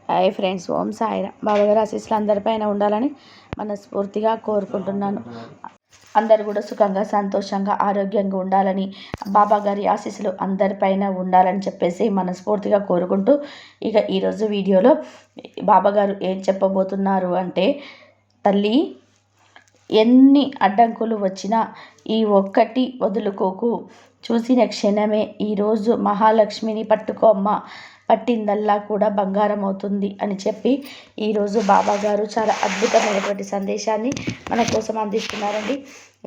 Hi friends, ఓం సాయిరామ్. బాబాగారి ఆశీస్సులు అందరిపైన ఉండాలని మనస్ఫూర్తిగా కోరుకుంటున్నాను. అందరూ కూడా సుఖంగా, సంతోషంగా, ఆరోగ్యంగా ఉండాలని, బాబాగారి ఆశీస్సులు అందరిపైన ఉండాలని చెప్పేసి మనస్ఫూర్తిగా కోరుకుంటూ, ఇక ఈరోజు వీడియోలో బాబాగారు ఏం చెప్పబోతున్నారు అంటే, తల్లి ఎన్ని అడ్డంకులు వచ్చినా ఈ ఒక్కటి వదులుకోకు. చూసిన క్షణమే ఈరోజు మహాలక్ష్మిని పట్టుకోమ్మ, పట్టిందల్లా కూడా బంగారం అవుతుంది అని చెప్పి ఈరోజు బాబాగారు చాలా అద్భుతమైనటువంటి సందేశాన్ని మన కోసం అందిస్తున్నారండి.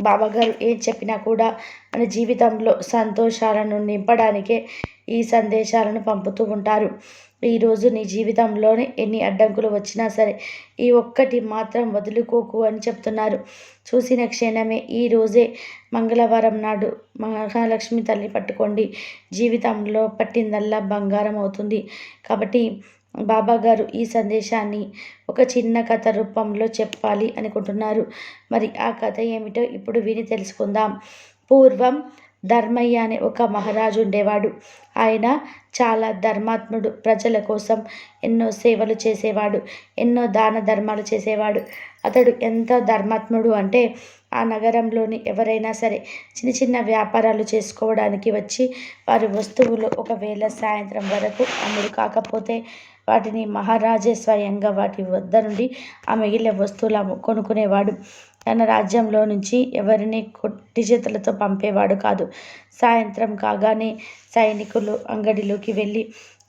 బాబాగారు ఏం చెప్పినా కూడా మన జీవితంలో సంతోషాలను నింపడానికే ఈ సందేశాలను పంపుతూ ఉంటారు. ఈరోజు నీ జీవితంలోనే ఎన్ని అడ్డంకులు వచ్చినా సరే ఈ ఒక్కటి మాత్రం వదులుకోకు అని చెప్తున్నారు. చూసిన క్షణమే ఈరోజే మంగళవారం నాడు మహాలక్ష్మి తల్లి పట్టుకోండి, జీవితంలో పట్టిందల్లా బంగారం అవుతుంది. కాబట్టి బాబాగారు ఈ సందేశాన్ని ఒక చిన్న కథ రూపంలో చెప్పాలి అనుకుంటున్నారు. మరి ఆ కథ ఏమిటో ఇప్పుడు విని తెలుసుకుందాం. పూర్వం ధర్మయ్య అనే ఒక మహారాజు ఉండేవాడు. ఆయన చాలా ధర్మాత్ముడు. ప్రజల కోసం ఎన్నో సేవలు చేసేవాడు, ఎన్నో దాన ధర్మాలు చేసేవాడు. అతడు ఎంత ధర్మాత్ముడు అంటే, ఆ నగరంలోని ఎవరైనా సరే చిన్న చిన్న వ్యాపారాలు చేసుకోవడానికి వచ్చి వారి వస్తువులు ఒకవేళ సాయంత్రం వరకు అమ్ముడు కాకపోతే వాటిని మహారాజే స్వయంగా వాటి వద్ద నుండి ఆ మిగిలిన వస్తువులు కొనుక్కునేవాడు. తన రాజ్యంలో నుంచి ఎవరిని కొట్టి చేతులతో పంపేవాడు కాదు. సాయంత్రం కాగానే సైనికులు అంగడిలోకి వెళ్ళి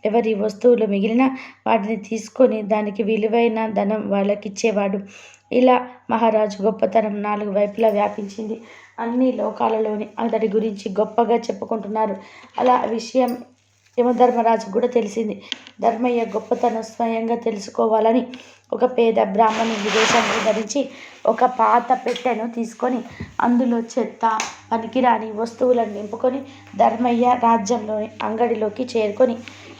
ఎవరి వస్తువులు మిగిలిన వాటిని తీసుకొని దానికి విలువైన ధనం వాళ్ళకిచ్చేవాడు. ఇలా మహారాజు గొప్పతనం 4 వైపులా వ్యాపించింది. అన్ని లోకాలలోని అతడి గురించి గొప్పగా చెప్పుకుంటున్నారు. అలా విషయం యమధర్మరాజు కూడా తెలిసింది. ధర్మయ్య గొప్పతనం స్వయంగా తెలుసుకోవాలని ఒక పేద బ్రాహ్మణుని విదేశంలో ధరించి ఒక పాత పెట్టెను తీసుకొని అందులో చెత్త, పనికిరాని వస్తువులను నింపుకొని ధర్మయ్య రాజ్యంలోని అంగడిలోకి చేరుకొని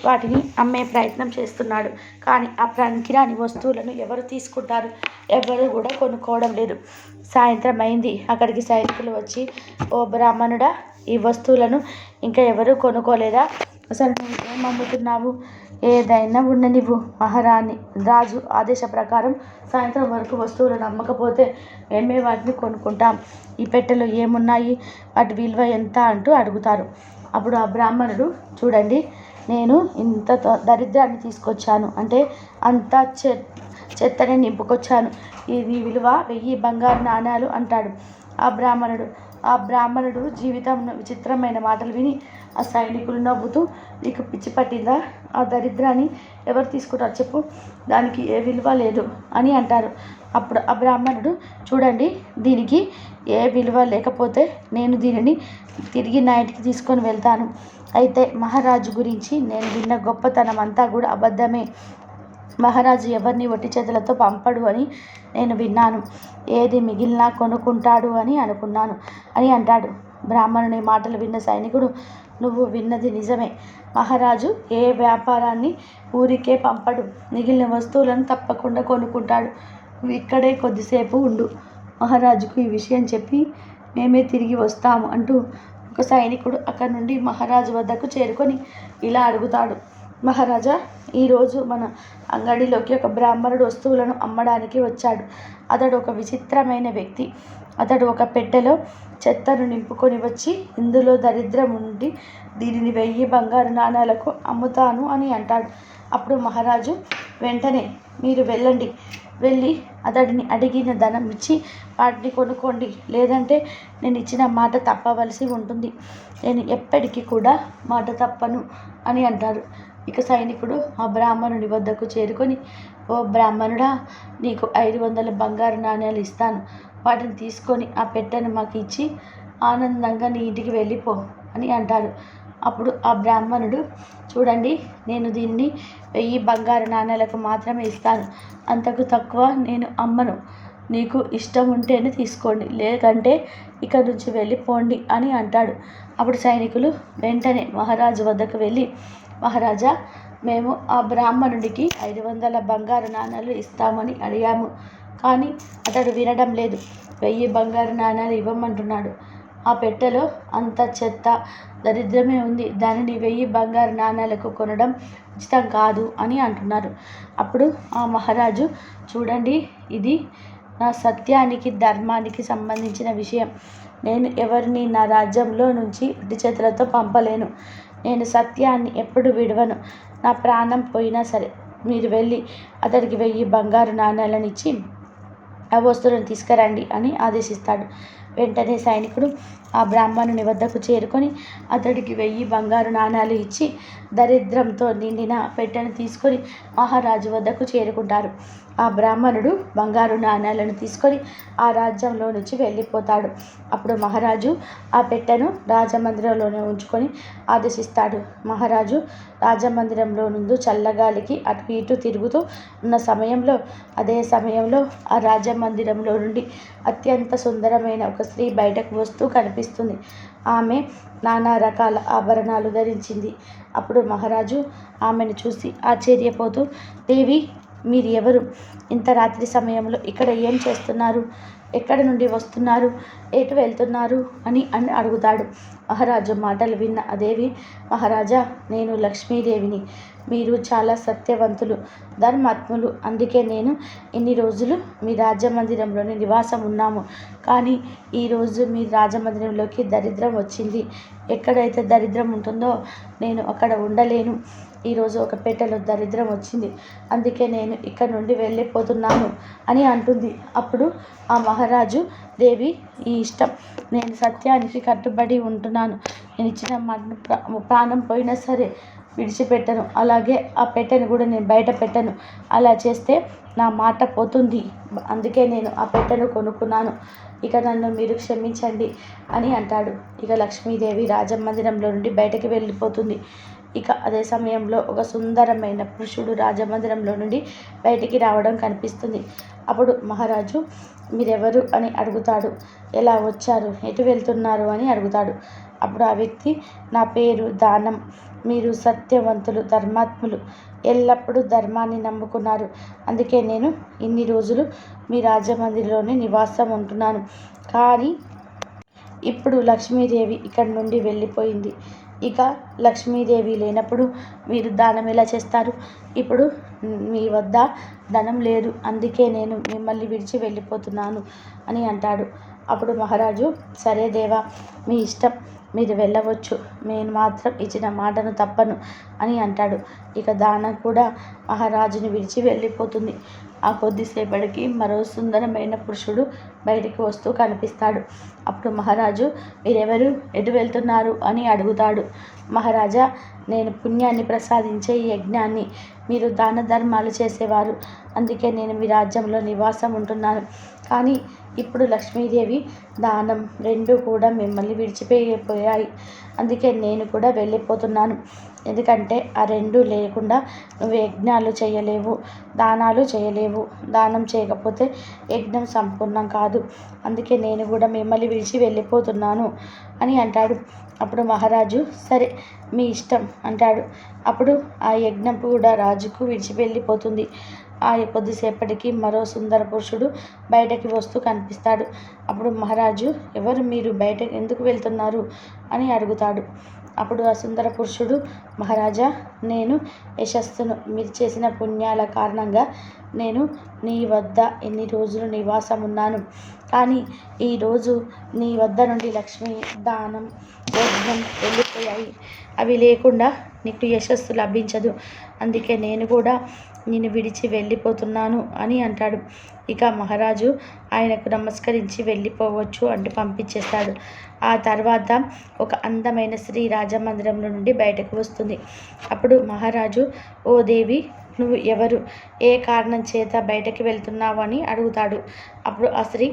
వాటిని అమ్మే ప్రయత్నం చేస్తున్నాడు. కానీ ఆ పనికిరాని వస్తువులను ఎవరు తీసుకుంటారు? ఎవరు కూడా కొనుక్కోవడం లేదు. సాయంత్రం అయింది. అక్కడికి సైనికులు వచ్చి, ఓ బ్రాహ్మణుడా, ఈ వస్తువులను ఇంకా ఎవరు కొనుక్కోలేదా? అసలు నువ్వు ఏం అమ్ముతున్నావు? ఏదైనా ఉండనివ్వు. మహారాణి రాజు ఆదేశ ప్రకారం సాయంత్రం వరకు వస్తువులను అమ్మకపోతే మేమే వాటిని కొనుక్కుంటాం. ఈ పెట్టెలో ఏమున్నాయి? వాటి విలువ ఎంత అంటూ అడుగుతారు. అప్పుడు ఆ బ్రాహ్మణుడు, చూడండి, నేను ఇంత దరిద్రాన్ని తీసుకొచ్చాను, అంటే అంత చెత్తని నింపుకొచ్చాను. ఇది విలువ 1000 బంగారు నాణ్యాలు అంటాడు ఆ బ్రాహ్మణుడు జీవితంలో విచిత్రమైన మాటలు విని ఆ సైనికులు నవ్వుతూ, నీకు పిచ్చి పట్టిందా? ఆ దరిద్రాన్ని ఎవరు తీసుకుంటారు చెప్పు, దానికి ఏ విలువ లేదు అని అంటారు. అప్పుడు ఆ బ్రాహ్మణుడు, చూడండి, దీనికి ఏ విలువ లేకపోతే నేను దీనిని తిరిగి నా ఇంటికి తీసుకొని వెళ్తాను. అయితే మహారాజు గురించి నేను విన్న గొప్పతనం అంతా కూడా అబద్ధమే. మహారాజు ఎవరిని ఒట్టి చేతులతో పంపడు అని నేను విన్నాను. ఏది మిగిలినా కొనుక్కుంటాడు అని అనుకున్నాను అని అంటాడు. బ్రాహ్మణుని మాటలు విన్న సైనికుడు, నువ్వు విన్నది నిజమే. మహారాజు ఏ వ్యాపారాన్ని ఊరికే పంపడు. మిగిలిన వస్తువులను తప్పకుండా కొనుక్కుంటాడు. నువ్వు ఇక్కడే కొద్దిసేపు ఉండు. మహారాజుకు ఈ విషయం చెప్పి మేమే తిరిగి వస్తాము అంటూ ఒక సైనికుడు అక్కడి నుండి మహారాజు వద్దకు చేరుకొని ఇలా అడుగుతాడు. మహారాజా, ఈరోజు మన అంగడిలోకి ఒక బ్రాహ్మణుడు వస్తువులను అమ్మడానికి వచ్చాడు. అతడు ఒక విచిత్రమైన వ్యక్తి. అతడు ఒక పెట్టెలో చెత్తను నింపుకొని వచ్చి, ఇందులో దరిద్రం ఉండి దీనిని 1000 బంగారు నాణ్యాలకు అమ్ముతాను అని అంటాడు. అప్పుడు మహారాజు, వెంటనే మీరు వెళ్ళి అతడిని అడిగిన ధనం ఇచ్చి వాటిని కొనుక్కోండి, లేదంటే నేను ఇచ్చిన మాట తప్పవలసి ఉంటుంది. నేను ఎప్పటికీ కూడా మాట తప్పను అని అంటారు. ఇక సైనికుడు ఆ బ్రాహ్మణుని వద్దకు చేరుకొని, ఓ బ్రాహ్మణుడా, నీకు 500 బంగారు నాణ్యాలు ఇస్తాను. వాటిని తీసుకొని ఆ పెట్టెను మాకు ఇచ్చి ఆనందంగా నీ ఇంటికి వెళ్ళిపో అని అంటారు. అప్పుడు ఆ బ్రాహ్మణుడు, చూడండి, నేను దీన్ని 1000 బంగారు నాణ్యాలకు మాత్రమే ఇస్తాను. అంతకు తక్కువ నేను అమ్మను. నీకు ఇష్టం ఉంటేనే తీసుకోండి, లేకంటే ఇక్కడ నుంచి వెళ్ళిపోండి అని అంటాడు. అప్పుడు సైనికులు వెంటనే మహారాజు వద్దకు వెళ్ళి, మహారాజా, మేము ఆ బ్రాహ్మణుడికి 500 బంగారు నాణ్యాలు ఇస్తామని అడిగాము, కానీ అతడు వినడం లేదు. 1000 బంగారు నాణ్యాలు ఇవ్వమంటున్నాడు. ఆ పెట్టెలో అంత చెత్త దరిద్రమే ఉంది, దానిని 1000 బంగారు నాణాలకు కొనడం ఉచితం కాదు అని అంటున్నారు. అప్పుడు ఆ మహారాజు, చూడండి, ఇది నా సత్యానికి ధర్మానికి సంబంధించిన విషయం. నేను ఎవరిని నా రాజ్యంలో నుంచి ఉట్టి చేతులతో పంపలేను. నేను సత్యాన్ని ఎప్పుడు విడవను. నా ప్రాణం పోయినా సరే మీరు వెళ్ళి అతడికి 1000 బంగారు నాణాలను ఇచ్చి ఆ వస్తువులను తీసుకురండి అని ఆదేశిస్తాడు. వెంటనే సైనికుడు ఆ బ్రాహ్మణుని వద్దకు చేరుకొని అతడికి 1000 బంగారు నాణాలు ఇచ్చి దరిద్రంతో నిండిన పెట్టెను తీసుకొని మహారాజు వద్దకు చేరుకుంటారు. ఆ బ్రాహ్మణుడు బంగారు నాణాలను తీసుకొని ఆ రాజ్యంలో నుంచి వెళ్ళిపోతాడు. అప్పుడు మహారాజు ఆ పెట్టెను రాజమందిరంలోనే ఉంచుకొని ఆదేశిస్తాడు. మహారాజు రాజమందిరంలో నుండి చల్లగాలికి అటు ఇటు తిరుగుతూ ఉన్న సమయంలో, అదే సమయంలో ఆ రాజమందిరంలో నుండి అత్యంత సుందరమైన ఒక స్త్రీ బయటకు వస్తూ కనిపిస్తుంది. ఆమె నానా రకాల ఆభరణాలు ధరించింది. అప్పుడు మహారాజు ఆమెను చూసి ఆశ్చర్యపోతూ, దేవి, మీరు ఎవరు? ఇంత రాత్రి సమయంలో ఇక్కడ ఏం చేస్తున్నారు? ఎక్కడి నుండి వస్తున్నారు? ఎటు వెళ్తున్నారు అని అడుగుతాడు. మహారాజు మాటలు విన్న ఆ దేవి, మహారాజా, నేను లక్ష్మీదేవిని. మీరు చాలా సత్యవంతులు, ధర్మాత్ములు. అందుకే నేను ఇన్ని రోజులు మీ రాజమందిరంలోని నివాసం ఉన్నాము. కానీ ఈరోజు మీ రాజమందిరంలోకి దరిద్రం వచ్చింది. ఎక్కడైతే దరిద్రం ఉంటుందో నేను అక్కడ ఉండలేను. ఈరోజు ఒక పెట్టెలో దరిద్రం వచ్చింది, అందుకే నేను ఇక్కడ నుండి వెళ్ళిపోతున్నాను అని అంటుంది. అప్పుడు ఆ మహారాజు, దేవి, ఈ ఇష్టం, నేను సత్యానికి కట్టుబడి ఉంటున్నాను. నేను ఇచ్చిన ప్రాణం పోయినా సరే విడిచిపెట్టను. అలాగే ఆ పెట్టెను కూడా నేను బయట పెట్టను. అలా చేస్తే నా మాట పోతుంది. అందుకే నేను ఆ పెట్టెను కొనుక్కున్నాను. ఇక నన్ను మీరు క్షమించండి అని అంటాడు. ఇక లక్ష్మీదేవి రాజమందిరంలో నుండి బయటకు వెళ్ళిపోతుంది. ఇక అదే సమయంలో ఒక సుందరమైన పురుషుడు రాజమందిరంలో నుండి బయటికి రావడం కనిపిస్తుంది. అప్పుడు మహారాజు, మీరెవరు అని అడుగుతాడు. ఎలా వచ్చారు, ఎటు వెళ్తున్నారు అని అడుగుతాడు. అప్పుడు ఆ వ్యక్తి, నా పేరు దానం. మీరు సత్యవంతులు, ధర్మాత్ములు, ఎల్లప్పుడూ ధర్మాన్ని నమ్ముకున్నారు. అందుకే నేను ఇన్ని రోజులు మీ రాజమందిరంలోనే నివాసం ఉంటున్నాను. కానీ ఇప్పుడు లక్ష్మీదేవి ఇక్కడి నుండి వెళ్ళిపోయింది. ఇక లక్ష్మీదేవి లేనప్పుడు మీరు దానం ఎలా చేస్తారు? ఇప్పుడు మీ వద్ద ధనం లేదు, అందుకే నేను మిమ్మల్ని విడిచి వెళ్ళిపోతున్నాను అని అంటాడు. అప్పుడు మహారాజు, సరే దేవా, మీ ఇష్టం, మీరు వెళ్ళవచ్చు. నేను మాత్రం ఇచ్చిన మాటను తప్పను అని అంటాడు. ఇక దానం కూడా మహారాజుని విడిచి వెళ్ళిపోతుంది. ఆ కొద్దిసేపటికి మరో సుందరమైన పురుషుడు బయటికి వస్తూ కనిపిస్తాడు. అప్పుడు మహారాజు, మీరెవరు, ఎటు వెళ్తున్నారు అని అడుగుతాడు. మహారాజా, నేను పుణ్యాన్ని ప్రసాదించే ఈ యజ్ఞాన్ని, మీరు దాన ధర్మాలు చేసేవారు, అందుకే నేను మీ రాజ్యంలో నివాసం ఉంటున్నాను. కానీ ఇప్పుడు లక్ష్మీదేవి, దానం రెండూ కూడా మిమ్మల్ని విడిచిపోయాయి. అందుకే నేను కూడా వెళ్ళిపోతున్నాను. ఎందుకంటే ఆ రెండూ లేకుండా నువ్వు యజ్ఞాలు చేయలేవు, దానాలు చేయలేవు. దానం చేయకపోతే యజ్ఞం సంపూర్ణం కాదు. అందుకే నేను కూడా మిమ్మల్ని విడిచి వెళ్ళిపోతున్నాను అని అంటాడు. అప్పుడు మహారాజు, సరే, మీ ఇష్టం అంటాడు. అప్పుడు ఆ యజ్ఞం కూడా రాజుకు విడిచి వెళ్ళిపోతుంది. ఆ కొద్దిసేపటికి మరో సుందర పురుషుడు బయటకి వస్తూ కనిపిస్తాడు. అప్పుడు మహారాజు, ఎవరు మీరు, బయటకు ఎందుకు వెళ్తున్నారు అని అడుగుతాడు. అప్పుడు ఆ సుందర పురుషుడు, మహారాజా, నేను యశస్సును, మీరు చేసిన పుణ్యాల కారణంగా నేను నీ వద్ద ఎన్ని రోజులు నివాసం ఉన్నాను. కానీ ఈరోజు నీ వద్ద నుండి లక్ష్మి, దానం, యజ్ఞం వెళ్ళిపోయాయి. అవి లేకుండా నీకు యశస్సు లభించదు. అందుకే నేను కూడా నిన్ను విడిచి వెళ్ళిపోతున్నాను అని అంటాడు. ఇక మహారాజు ఆయనకు నమస్కరించి వెళ్ళిపోవచ్చు అంటూ పంపించేస్తాడు. ఆ తర్వాత ఒక అందమైన స్త్రీ రాజమందిరంలో నుండి బయటకు వస్తుంది. అప్పుడు మహారాజు, ఓ దేవి, నువ్వు ఎవరు, ఏ కారణం చేత బయటకు వెళ్తున్నావు అని అడుగుతాడు. అప్పుడు ఆ స్త్రీ,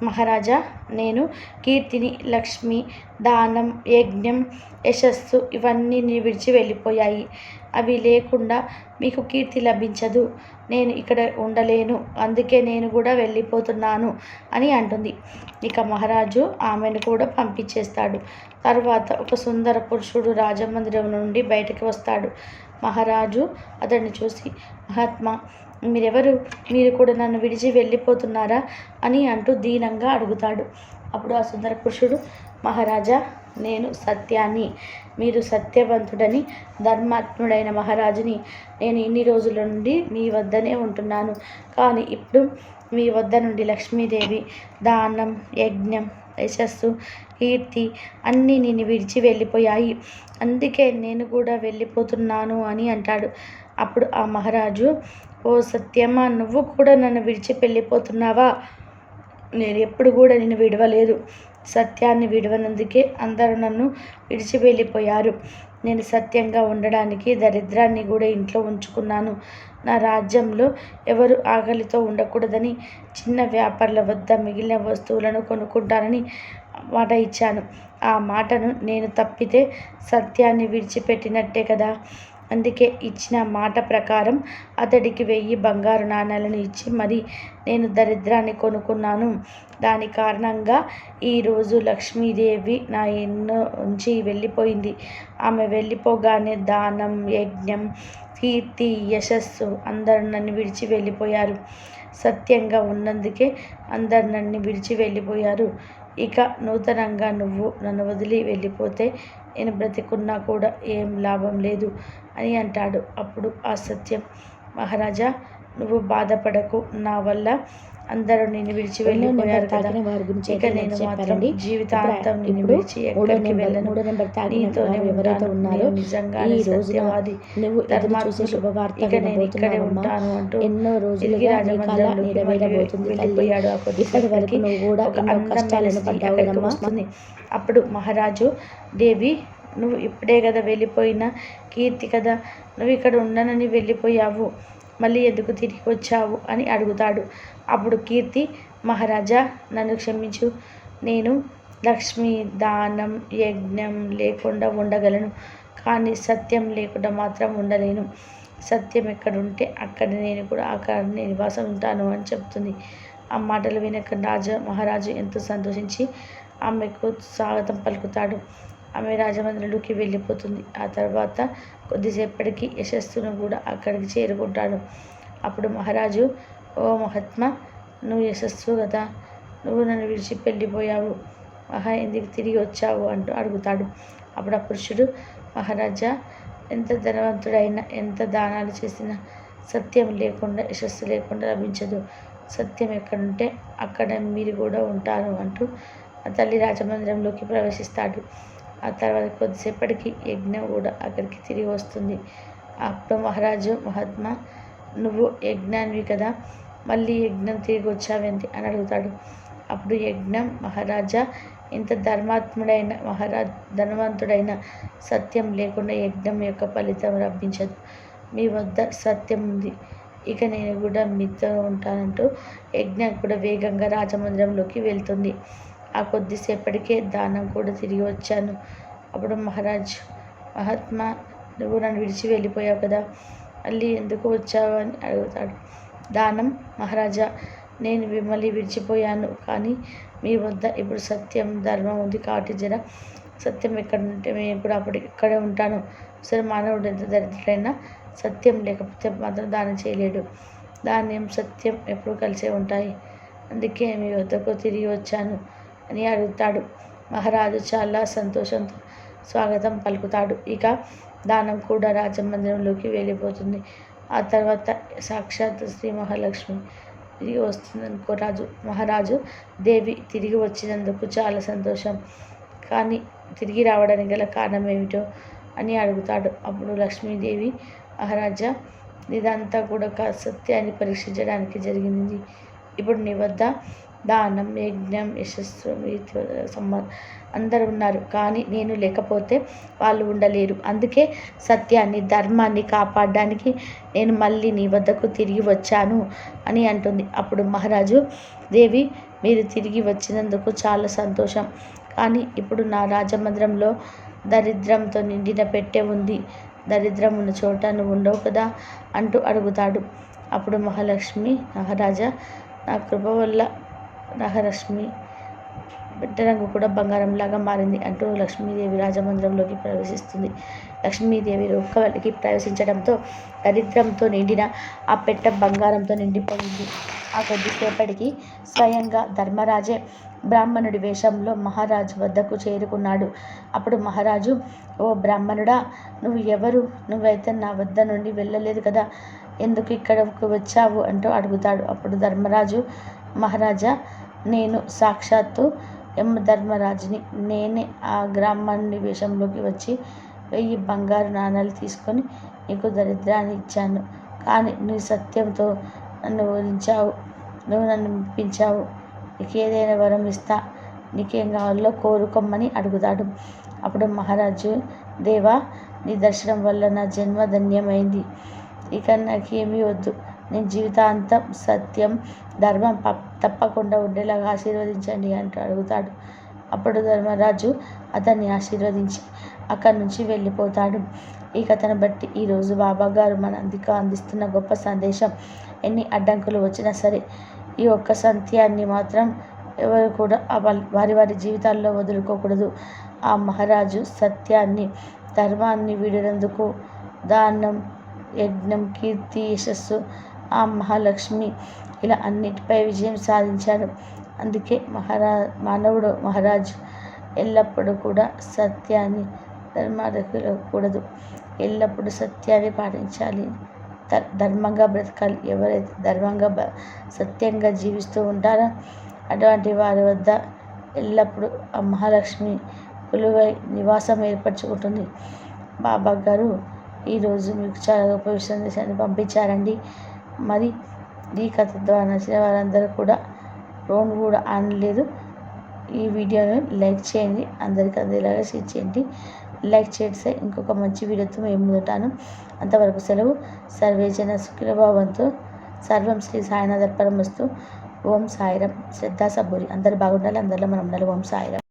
మహారాజా, నేను కీర్తిని, లక్ష్మి, దానం, యజ్ఞం, యశస్సు ఇవన్నీ నీ విడిచి వెళ్ళిపోయాయి. అవి లేకుండా మీకు కీర్తి లభించదు. నేను ఇక్కడ ఉండలేను. అందుకే నేను కూడా వెళ్ళిపోతున్నాను అని అంటుంది. ఇక మహారాజు ఆమెను కూడా పంపించేస్తాడు. తర్వాత ఒక సుందర పురుషుడు రాజమందిరం నుండి బయటకు వస్తాడు. మహారాజు అతన్ని చూసి, మహాత్మా, మీరెవరు, మీరు కూడా నన్ను విడిచి వెళ్ళిపోతున్నారా అని అంటూ దీనంగా అడుగుతాడు. అప్పుడు ఆ సుందర పురుషుడు, మహారాజా, నేను సత్యాన్ని, మీరు సత్యవంతుడని ధర్మాత్ముడైన మహారాజుని. నేను ఇన్ని రోజుల నుండి మీ వద్దనే ఉంటున్నాను. కానీ ఇప్పుడు మీ వద్ద నుండి లక్ష్మీదేవి దానం, యజ్ఞం, యశస్సు, కీర్తి అన్నీ నిన్ను విడిచి వెళ్ళిపోయాయి. అందుకే నేను కూడా వెళ్ళిపోతున్నాను అని అంటాడు. అప్పుడు ఆ మహారాజు, ఓ సత్యమా, నువ్వు కూడా నన్ను విడిచి వెళ్ళిపోతున్నావా? నేను ఎప్పుడు కూడా నిన్ను విడవలేదు. సత్యాన్ని విడవనందుకే అందరూ నన్ను విడిచి వెళ్ళిపోయారు. నేను సత్యంగా ఉండడానికి దరిద్రాన్ని కూడా ఇంట్లో ఉంచుకున్నాను. నా రాజ్యంలో ఎవరు ఆకలితో ఉండకూడదని చిన్న వ్యాపారుల వద్ద మిగిలిన వస్తువులను కొనుక్కుంటానని మాట ఇచ్చాను. ఆ మాటను నేను తప్పితే సత్యాన్ని విడిచిపెట్టినట్టే కదా. అందుకే ఇచ్చిన మాట ప్రకారం అతడికి 1000 బంగారు నాణేలను ఇచ్చి మరి నేను దరిద్రాన్ని కొనుక్కున్నాను. దాని కారణంగా ఈరోజు లక్ష్మీదేవి నా ఎన్నో ఉంచి వెళ్ళిపోయింది. ఆమె వెళ్ళిపోగానే దానం, యజ్ఞం, కీర్తి, యశస్సు అందరూ నన్ను విడిచి వెళ్ళిపోయారు. సత్యంగా ఉన్నందుకే అందరు నన్ను విడిచి వెళ్ళిపోయారు. ఇక నూతనంగా నువ్వు నన్ను వదిలి వెళ్ళిపోతే నేను బ్రతికున్నా కూడా ఏం లాభం లేదు అని అంటాడు. అప్పుడు ఆ సత్యం, మహారాజా, నువ్వు బాధపడకు. నా వల్ల అందరూ నిన్ను విడిచి వెళ్ళిపోయారు కదా. ఇక నేను మాత్రం జీవితాంతం నిన్ను విడిచి ఎక్కడికి వెళ్ళను. నీతోనే ఉంటాను. నిజంగానే సత్యవాది, ధర్మాత్ముడు. ఇక నేను ఇక్కడే ఉంటాను అంటూ తిరిగి రాజమందిరంలోకి వెళ్ళిపోయాడు. ఆ కొద్దిసేపటికి ఒక అందమైన స్త్రీ అక్కడికి వస్తుంది. అప్పుడు మహారాజు, దేవి, నువ్వు ఇప్పుడే కదా వెళ్ళిపోయిన కీర్తి కదా, నువ్వు ఇక్కడ ఉండనని వెళ్ళిపోయావు, మళ్ళీ ఎందుకు తిరిగి వచ్చావు అని అడుగుతాడు. అప్పుడు కీర్తి, మహారాజా, నన్ను క్షమించు. నేను లక్ష్మి, దానం, యజ్ఞం లేకుండా ఉండగలను, కానీ సత్యం లేకుండా మాత్రం ఉండలేను. సత్యం ఎక్కడుంటే అక్కడ నేను కూడా అక్కడ నివాసం ఉంటాను అని చెప్తుంది. ఆ మాటలు వినక మహారాజు ఎంతో సంతోషించి ఆమెకు స్వాగతం పలుకుతాడు. ఆమె రాజమందిరంలోకి వెళ్ళిపోతుంది. ఆ తర్వాత కొద్దిసేపటికి యశస్సును కూడా అక్కడికి చేరుకుంటాడు. అప్పుడు మహారాజు, ఓ మహాత్మా, నువ్వు యశస్సు కదా, నువ్వు నన్ను విడిచి వెళ్ళిపోయావు, ఎందుకు తిరిగి వచ్చావు అంటూ అడుగుతాడు. అప్పుడు ఆ పురుషుడు, మహారాజా, ఎంత ధనవంతుడైనా ఎంత దానాలు చేసినా సత్యం లేకుండా, యశస్సు లేకుండా లభించదు. సత్యం ఎక్కడుంటే అక్కడ మీరు కూడా ఉంటారు అంటూ ఆ తల్లి రాజమందిరంలోకి ప్రవేశిస్తాడు. ఆ తర్వాత కొద్దిసేపటికి యజ్ఞం కూడా అక్కడికి తిరిగి వస్తుంది. అప్పుడు మహారాజు, మహాత్మా, నువ్వు యజ్ఞానివి కదా, మళ్ళీ యజ్ఞం తిరిగి వచ్చావేంటి అని అడుగుతాడు. అప్పుడు యజ్ఞం, మహారాజా, ఇంత ధర్మాత్ముడైన ధనవంతుడైన సత్యం లేకుండా యజ్ఞం యొక్క ఫలితం లభించదు. మీ వద్ద సత్యం ఉంది, ఇక నేను కూడా మీతో ఉంటానంటూ యజ్ఞం కూడా వేగంగా రాజమందిరంలోకి వెళ్తుంది. ఆ కొద్దిసేపటికే దానం కూడా తిరిగి వచ్చాను. అప్పుడు మహారాజు, మహాత్మా, నువ్వు నన్ను విడిచి వెళ్ళిపోయావు కదా, మళ్ళీ ఎందుకు వచ్చావు అని అడుగుతాడు. దానం, మహారాజా, నేను మిమ్మల్ని విడిచిపోయాను, కానీ మీ వద్ద ఇప్పుడు సత్యం, ధర్మం ఉంది కాబట్టి సత్యం ఎక్కడ ఉంటే నేను కూడా అప్పుడు ఇక్కడే ఉంటాను. సరే, మానవుడు ఎంత దరిద్రుడైనా సత్యం లేకపోతే మాత్రం దానం చేయలేడు. దానం, సత్యం ఎప్పుడు కలిసే ఉంటాయి. అందుకే మీ వద్దకు తిరిగి వచ్చాను అని అడుగుతాడు. మహారాజు చాలా సంతోషంతో స్వాగతం పలుకుతాడు. ఇక దానం కూడా రాజమందిరంలోకి వెళ్ళిపోతుంది. ఆ తర్వాత సాక్షాత్ శ్రీ మహాలక్ష్మి తిరిగి వస్తుందనుకో మహారాజు, దేవి తిరిగి వచ్చినందుకు చాలా సంతోషం, కానీ తిరిగి రావడానికి గల కారణం ఏమిటో అని అడుగుతాడు. అప్పుడు లక్ష్మీదేవి, మహారాజా, ఇదంతా కూడా సత్యాన్ని పరీక్షించడానికి జరిగింది. ఇప్పుడు నీ వద్ద దానం, యజ్ఞం, యశస్సు, అందరూ ఉన్నారు, కానీ నేను లేకపోతే వాళ్ళు ఉండలేరు. అందుకే సత్యాన్ని, ధర్మాన్ని కాపాడడానికి నేను మళ్ళీ నీ వద్దకు తిరిగి వచ్చాను అని అంటుంది. అప్పుడు మహారాజు, దేవి, మీరు తిరిగి వచ్చినందుకు చాలా సంతోషం, కానీ ఇప్పుడు నా రాజమందిరంలో దరిద్రంతో నిండిన పెట్టె ఉంది. దరిద్రం ఉన్న చోట నువ్వు ఉండవు కదా అంటూ అడుగుతాడు. అప్పుడు మహాలక్ష్మి, మహారాజా, నా కృప వల్ల బిడ్డ రంగు కూడా బంగారంలాగా మారింది అంటూ లక్ష్మీదేవి రాజమందిరంలోకి ప్రవేశిస్తుంది. లక్ష్మీదేవి రూపవతికి ప్రవేశించడంతో దరిద్రంతో నిండిన ఆ పెట్ట బంగారంతో నిండిపోయింది. ఆ కొద్దిసేపటికి స్వయంగా ధర్మరాజే బ్రాహ్మణుడి వేషంలో మహారాజు వద్దకు చేరుకున్నాడు. అప్పుడు మహారాజు, ఓ బ్రాహ్మణుడా, నువ్వు ఎవరు? నువ్వైతే నా వద్ద నుండి వెళ్ళలేదు కదా, ఎందుకు ఇక్కడకు వచ్చావు అంటూ అడుగుతాడు. అప్పుడు ధర్మరాజు, మహారాజా, నేను సాక్షాత్తు యమధర్మరాజుని. నేనే ఆ బ్రాహ్మణుని వేషంలోకి వచ్చి 1000 బంగారు నాణాలు తీసుకొని నీకు దరిద్రాన్ని ఇచ్చాను. కానీ నీ సత్యంతో నన్ను ఓడించావు, నువ్వు నన్ను మెప్పించావు. నీకేదైనా వరం ఇస్తా, నీకేం కావాలో కోరుకోమని అడుగుతాడు. అప్పుడు మహారాజు, దేవా, నీ దర్శనం వల్ల నా జన్మ ధన్యమైంది. ఇక నాకేమీ వద్దు. నేను జీవితాంతం సత్యం, ధర్మం తప్పకుండా ఉండేలాగా ఆశీర్వదించండి అంటూ అడుగుతాడు. అప్పుడు ధర్మరాజు అతన్ని ఆశీర్వదించి అక్కడి నుంచి వెళ్ళిపోతాడు. ఈ కథను బట్టి ఈరోజు బాబాగారు మనందరికీ అందిస్తున్న గొప్ప సందేశం, ఎన్ని అడ్డంకులు వచ్చినా సరే ఈ ఒక్క సత్యాన్ని మాత్రం ఎవరు కూడా వారి వారి జీవితాల్లో వదులుకోకూడదు. ఆ మహారాజు సత్యాన్ని, ధర్మాన్ని వీడినందుకు దానం, యజ్ఞం, కీర్తి, యశస్సు, ఆ మహాలక్ష్మి ఇలా అన్నిటిపై విజయం సాధించాడు. అందుకే మహారాజు ఎల్లప్పుడూ కూడా సత్యాన్ని, ధర్మాడకూడదు, ఎల్లప్పుడూ సత్యాన్ని పాటించాలి, ధర్మంగా బ్రతకాలి. ఎవరైతే ధర్మంగా సత్యంగా జీవిస్తూ ఉంటారో అటువంటి వారి వద్ద ఎల్లప్పుడూ ఆ మహాలక్ష్మి కొలువై నివాసం ఏర్పరచుకుంటుంది. బాబా గారు ఈరోజు మీకు చాలా గొప్ప సందేశాన్ని పంపించారండి. మరి ఈ కథ ద్వారా నచ్చిన వారందరూ కూడా రోన్ కూడా అనలేదు. ఈ వీడియోని లైక్ చేయండి, అందరికీ అందేలాగా షేర్ చేయండి. లైక్ చేస్తే ఇంకొక మంచి వీడియోతో మేము ముందుంటాను. అంతవరకు సెలవు. సర్వేజన సుఖినో భవంతు. సర్వం శ్రీ సాయినాథర్పణమస్తు. ఓం సాయిరాం. శ్రద్ధా సబూరి. అందరూ బాగుండాలి, అందరిలో మనం ఉండాలి. ఓం సాయిరాం.